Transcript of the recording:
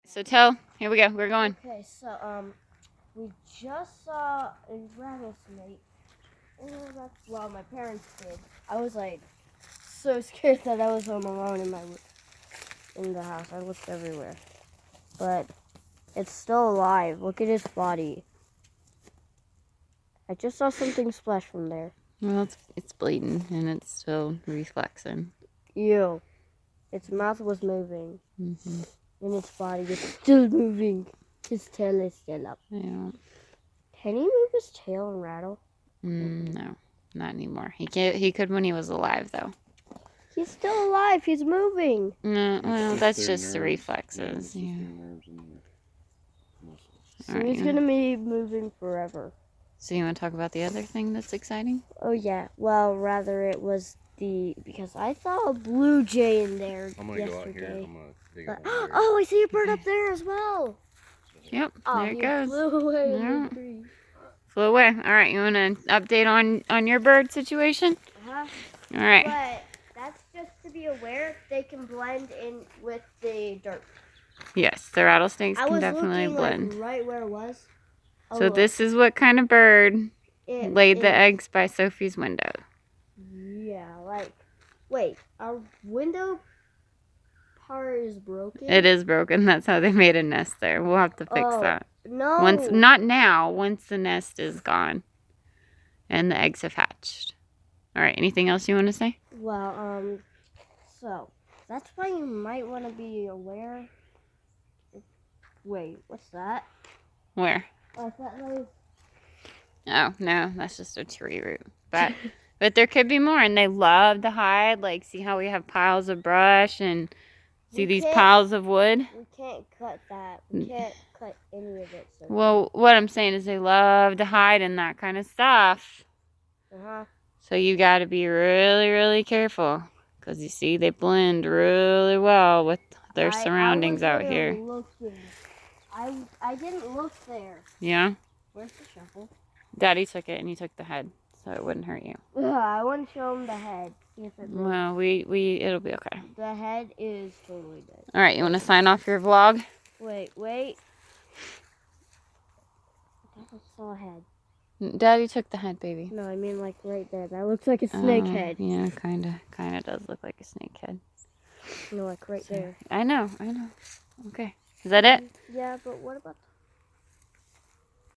So here we go. We're going. Okay, so we just saw a rattlesnake. Well, my parents did. I was like so scared that I was home alone in the house. I looked everywhere, but it's still alive. Look at its body. I just saw something splash from there. Well, it's bleeding and it's still reflexing. Ew. Its mouth was moving. Mm-hmm. And its body is still moving. His tail is still up. Yeah. Can he move his tail and rattle? No, not anymore. He could when he was alive, though. He's still alive. He's moving. No, well, that's just the reflexes. Yeah. So he's gonna be moving forever. So you want to talk about the other thing that's exciting? Oh yeah. Well, rather it was because I saw a blue jay in there I'm gonna yesterday. go out here. I'm gonna dig up one here. Oh, I see a bird up there as well. Yep, Oh, there it goes. Flew away in Yeah. the tree. Flew away. All right, you want to update on your bird situation? Uh-huh. All right. But that's just to be aware they can blend in with the dirt. Yes, the rattlesnakes can definitely blend. Like, right where it was. Oh, So look. this is what kind of bird laid the it- eggs by Sophie's window. Yeah, like, wait, our window part is broken? It is broken. That's how they made a nest there. We'll have to fix that. No. Not now. Once the nest is gone and the eggs have hatched. All right. Anything else you want to say? Well, so that's why you might want to be aware. Wait, what's that? Where? Oh, I thought that was... Oh no, that's just a tree root. But there could be more, and they love to hide. Like, see how we have piles of brush and see these piles of wood? We can't cut that. We can't cut any of it. So Well, what I'm saying is they love to hide in that kind of stuff. Uh-huh. So you got to be really, really careful. Because you see, they blend really well with their surroundings out here. I didn't look there. Yeah? Where's the shovel? Daddy took it, and he took the head, so it wouldn't hurt you. I want to show him the head. See if it moves. Well, it'll be okay. The head is totally dead. All right, you want to sign off your vlog? Wait. I thought I saw a head. Daddy took the head, baby. No, I mean like right there. That looks like a snake head. Yeah, kind of does look like a snake head. No, like right there. I know. Okay. Is that it? Yeah, but what about